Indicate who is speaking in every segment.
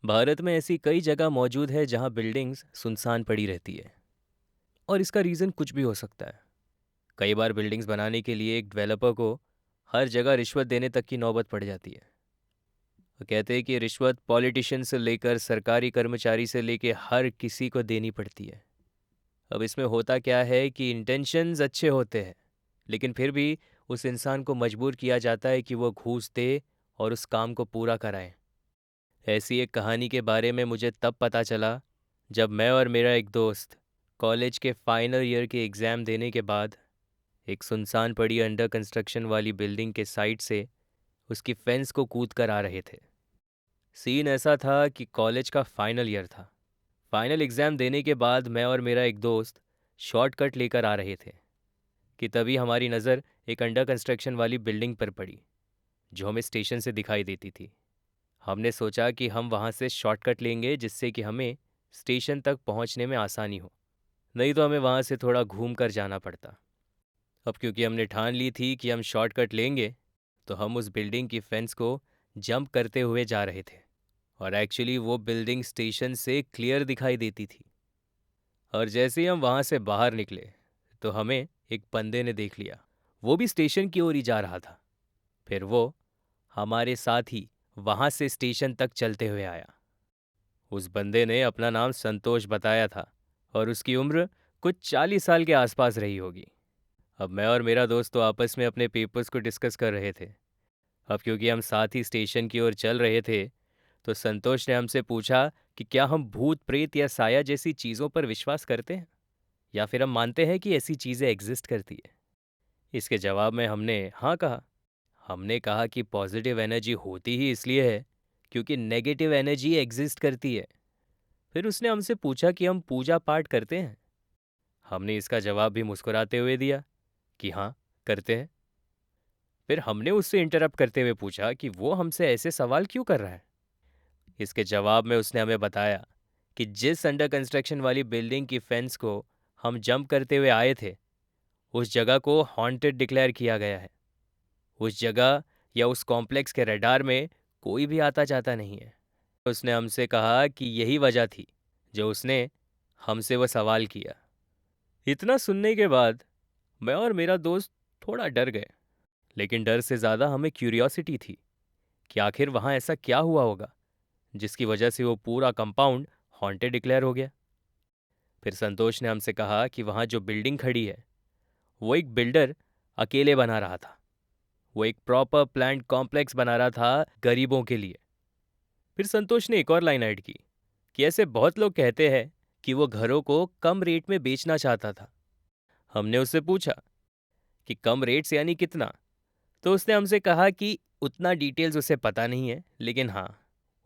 Speaker 1: भारत में ऐसी कई जगह मौजूद है जहां बिल्डिंग्स सुनसान पड़ी रहती है। और इसका रीज़न कुछ भी हो सकता है। कई बार बिल्डिंग्स बनाने के लिए एक डेवलपर को हर जगह रिश्वत देने तक की नौबत पड़ जाती है। वो कहते हैं कि रिश्वत पॉलिटिशियन से लेकर सरकारी कर्मचारी से लेकर हर किसी को देनी पड़ती है। अब इसमें होता क्या है कि इंटेंशंस अच्छे होते हैं, लेकिन फिर भी उस इंसान को मजबूर किया जाता है कि वो घूस दे और उस काम को पूरा कराए। ऐसी एक कहानी के बारे में मुझे तब पता चला जब मैं और मेरा एक दोस्त कॉलेज के फाइनल ईयर के एग्ज़ाम देने के बाद एक सुनसान पड़ी अंडर कंस्ट्रक्शन वाली बिल्डिंग के साइड से उसकी फेंस को कूद कर आ रहे थे। सीन ऐसा था कि कॉलेज का फाइनल ईयर था। फाइनल एग्ज़ाम देने के बाद मैं और मेरा एक दोस्त शॉर्टकट लेकर आ रहे थे कि तभी हमारी नज़र एक अंडर कंस्ट्रक्शन वाली बिल्डिंग पर पड़ी, जो हमें स्टेशन से दिखाई देती थी। हमने सोचा कि हम वहाँ से शॉर्टकट लेंगे जिससे कि हमें स्टेशन तक पहुँचने में आसानी हो, नहीं तो हमें वहाँ से थोड़ा घूम कर जाना पड़ता। अब क्योंकि हमने ठान ली थी कि हम शॉर्टकट लेंगे, तो हम उस बिल्डिंग की फेंस को जंप करते हुए जा रहे थे। और एक्चुअली वो बिल्डिंग स्टेशन से क्लियर दिखाई देती थी। और जैसे ही हम वहाँ से बाहर निकले, तो हमें एक बंदे ने देख लिया। वो भी स्टेशन की ओर ही जा रहा था। फिर वो हमारे साथ ही वहाँ से स्टेशन तक चलते हुए आया। उस बंदे ने अपना नाम संतोष बताया था और उसकी उम्र कुछ 40 साल के आसपास रही होगी। अब मैं और मेरा दोस्त तो आपस में अपने पेपर्स को डिस्कस कर रहे थे। अब क्योंकि हम साथ ही स्टेशन की ओर चल रहे थे, तो संतोष ने हमसे पूछा कि क्या हम भूत प्रेत या साया जैसी चीज़ों पर विश्वास करते हैं, या फिर हम मानते हैं कि ऐसी चीज़ें एग्जिस्ट करती है। इसके जवाब में हमने हाँ कहा। हमने कहा कि पॉजिटिव एनर्जी होती ही इसलिए है क्योंकि नेगेटिव एनर्जी एग्जिस्ट करती है। फिर उसने हमसे पूछा कि हम पूजा पाठ करते हैं। हमने इसका जवाब भी मुस्कुराते हुए दिया कि हाँ, करते हैं। फिर हमने उससे इंटरप्ट करते हुए पूछा कि वो हमसे ऐसे सवाल क्यों कर रहा है। इसके जवाब में उसने हमें बताया कि जिस अंडर कंस्ट्रक्शन वाली बिल्डिंग की फेंस को हम जंप करते हुए आए थे, उस जगह को हॉन्टेड डिक्लेयर किया गया है। उस जगह या उस कॉम्प्लेक्स के रडार में कोई भी आता जाता नहीं है। उसने हमसे कहा कि यही वजह थी जो उसने हमसे वो सवाल किया। इतना सुनने के बाद मैं और मेरा दोस्त थोड़ा डर गए, लेकिन डर से ज़्यादा हमें क्यूरियोसिटी थी कि आखिर वहाँ ऐसा क्या हुआ होगा जिसकी वजह से वो पूरा कंपाउंड हॉन्टेड डिक्लेयर हो गया। फिर संतोष ने हमसे कहा कि वहाँ जो बिल्डिंग खड़ी है, वो एक बिल्डर अकेले बना रहा था। वो एक प्रॉपर प्लान्ड कॉम्प्लेक्स बना रहा था गरीबों के लिए। फिर संतोष ने एक और लाइन ऐड की कि ऐसे बहुत लोग कहते हैं कि वो घरों को कम रेट में बेचना चाहता था। हमने उससे पूछा कि कम रेट्स यानी कितना, तो उसने हमसे कहा कि उतना डिटेल्स उसे पता नहीं है, लेकिन हाँ,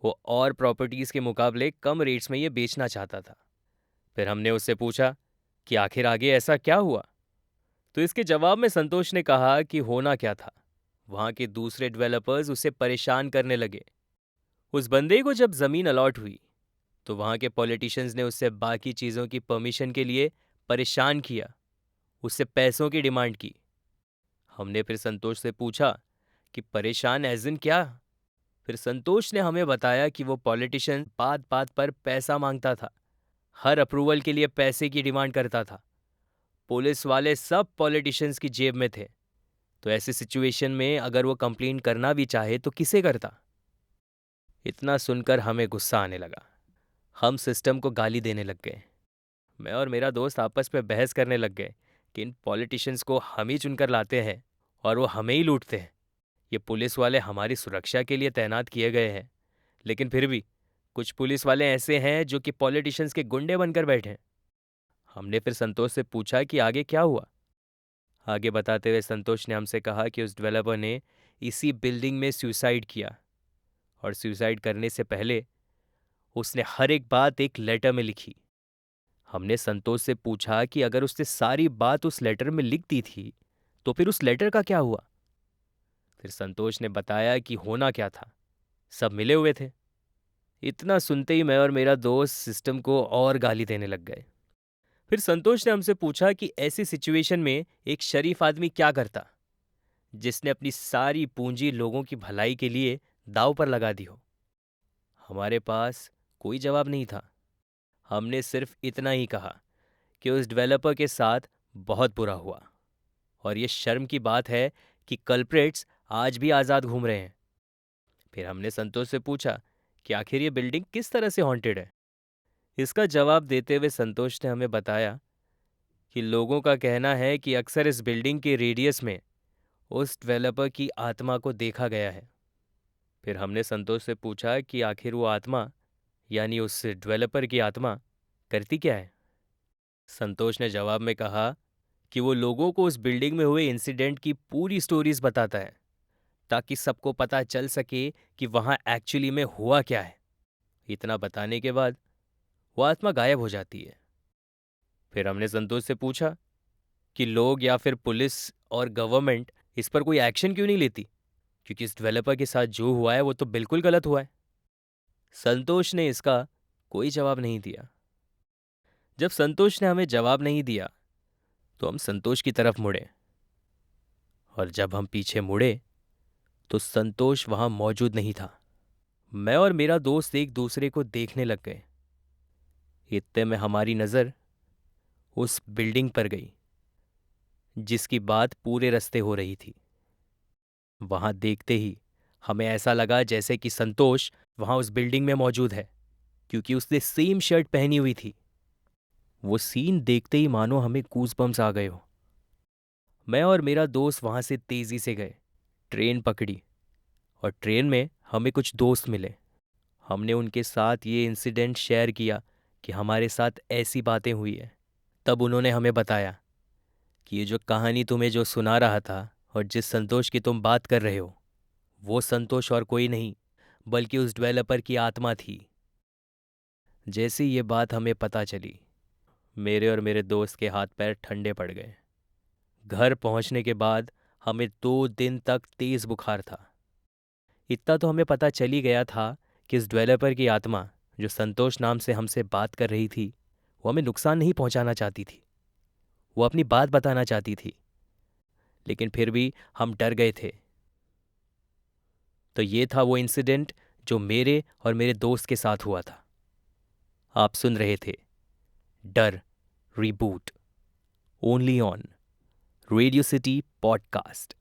Speaker 1: वो और प्रॉपर्टीज़ के मुकाबले कम रेट्स में ये बेचना चाहता था। फिर हमने उससे पूछा कि आखिर आगे ऐसा क्या हुआ, तो इसके जवाब में संतोष ने कहा कि होना क्या था, वहाँ के दूसरे डेवलपर्स उसे परेशान करने लगे। उस बंदे को जब ज़मीन अलॉट हुई, तो वहाँ के पॉलिटिशियंस ने उससे बाकी चीज़ों की परमिशन के लिए परेशान किया, उससे पैसों की डिमांड की। हमने फिर संतोष से पूछा कि परेशान एज इन क्या। फिर संतोष ने हमें बताया कि वो पॉलिटिशियन बात बात पर पैसा मांगता था, हर अप्रूवल के लिए पैसे की डिमांड करता था। पुलिस वाले सब पॉलिटिशियंस की जेब में थे, तो ऐसी सिचुएशन में अगर वो कंप्लेन करना भी चाहे तो किसे करता। इतना सुनकर हमें गुस्सा आने लगा। हम सिस्टम को गाली देने लग गए। मैं और मेरा दोस्त आपस में बहस करने लग गए कि इन पॉलिटिशियंस को हम ही चुनकर लाते हैं और वो हमें ही लूटते हैं। ये पुलिस वाले हमारी सुरक्षा के लिए तैनात किए गए हैं, लेकिन फिर भी कुछ पुलिस वाले ऐसे हैं जो कि पॉलिटिशियंस के गुंडे बनकर बैठे हैं। हमने फिर संतोष से पूछा कि आगे क्या हुआ। आगे बताते हुए संतोष ने हमसे कहा कि उस डेवलपर ने इसी बिल्डिंग में सुसाइड किया, और सुसाइड करने से पहले उसने हर एक बात एक लेटर में लिखी। हमने संतोष से पूछा कि अगर उसने सारी बात उस लेटर में लिख दी थी, तो फिर उस लेटर का क्या हुआ। फिर संतोष ने बताया कि होना क्या था, सब मिले हुए थे। इतना सुनते ही मैं और मेरा दोस्त सिस्टम को और गाली देने लग गए। फिर संतोष ने हमसे पूछा कि ऐसी सिचुएशन में एक शरीफ आदमी क्या करता, जिसने अपनी सारी पूंजी लोगों की भलाई के लिए दांव पर लगा दी हो। हमारे पास कोई जवाब नहीं था। हमने सिर्फ इतना ही कहा कि उस डेवलपर के साथ बहुत बुरा हुआ और ये शर्म की बात है कि कल्प्रिट्स आज भी आज़ाद घूम रहे हैं। फिर हमने संतोष से पूछा कि आखिर ये बिल्डिंग किस तरह से हॉन्टेड है। इसका जवाब देते हुए संतोष ने हमें बताया कि लोगों का कहना है कि अक्सर इस बिल्डिंग के रेडियस में उस डेवलपर की आत्मा को देखा गया है। फिर हमने संतोष से पूछा कि आखिर वो आत्मा, यानी उस डेवलपर की आत्मा, करती क्या है। संतोष ने जवाब में कहा कि वो लोगों को उस बिल्डिंग में हुए इंसिडेंट की पूरी स्टोरीज बताता है ताकि सबको पता चल सके कि वहाँ एक्चुअली में हुआ क्या है। इतना बताने के बाद वो आत्मा गायब हो जाती है। फिर हमने संतोष से पूछा कि लोग या फिर पुलिस और गवर्नमेंट इस पर कोई एक्शन क्यों नहीं लेती, क्योंकि इस डेवलपर के साथ जो हुआ है वो तो बिल्कुल गलत हुआ है। संतोष ने इसका कोई जवाब नहीं दिया। जब संतोष ने हमें जवाब नहीं दिया तो हम संतोष की तरफ मुड़े, और जब हम पीछे मुड़े तो संतोष वहां मौजूद नहीं था। मैं और मेरा दोस्त एक दूसरे को देखने लग गए। इतने में हमारी नज़र उस बिल्डिंग पर गई जिसकी बात पूरे रास्ते हो रही थी। वहां देखते ही हमें ऐसा लगा जैसे कि संतोष वहां उस बिल्डिंग में मौजूद है, क्योंकि उसने सेम शर्ट पहनी हुई थी। वो सीन देखते ही मानो हमें गूज़बम्स आ गए हो। मैं और मेरा दोस्त वहां से तेजी से गए, ट्रेन पकड़ी, और ट्रेन में हमें कुछ दोस्त मिले। हमने उनके साथ ये इंसिडेंट शेयर किया कि हमारे साथ ऐसी बातें हुई है। तब उन्होंने हमें बताया कि ये जो कहानी तुम्हें जो सुना रहा था और जिस संतोष की तुम बात कर रहे हो, वो संतोष और कोई नहीं बल्कि उस डेवलपर की आत्मा थी। जैसे ही ये बात हमें पता चली, मेरे और मेरे दोस्त के हाथ पैर ठंडे पड़ गए। घर पहुंचने के बाद हमें 2 दिन तक तेज बुखार था। इतना तो हमें पता चल ही गया था कि इस डेवलपर की आत्मा, जो संतोष नाम से हमसे बात कर रही थी, वो हमें नुकसान नहीं पहुंचाना चाहती थी। वो अपनी बात बताना चाहती थी, लेकिन फिर भी हम डर गए थे। तो ये था वो इंसिडेंट जो मेरे और मेरे दोस्त के साथ हुआ था। आप सुन रहे थे डर reboot, only on radio city podcast.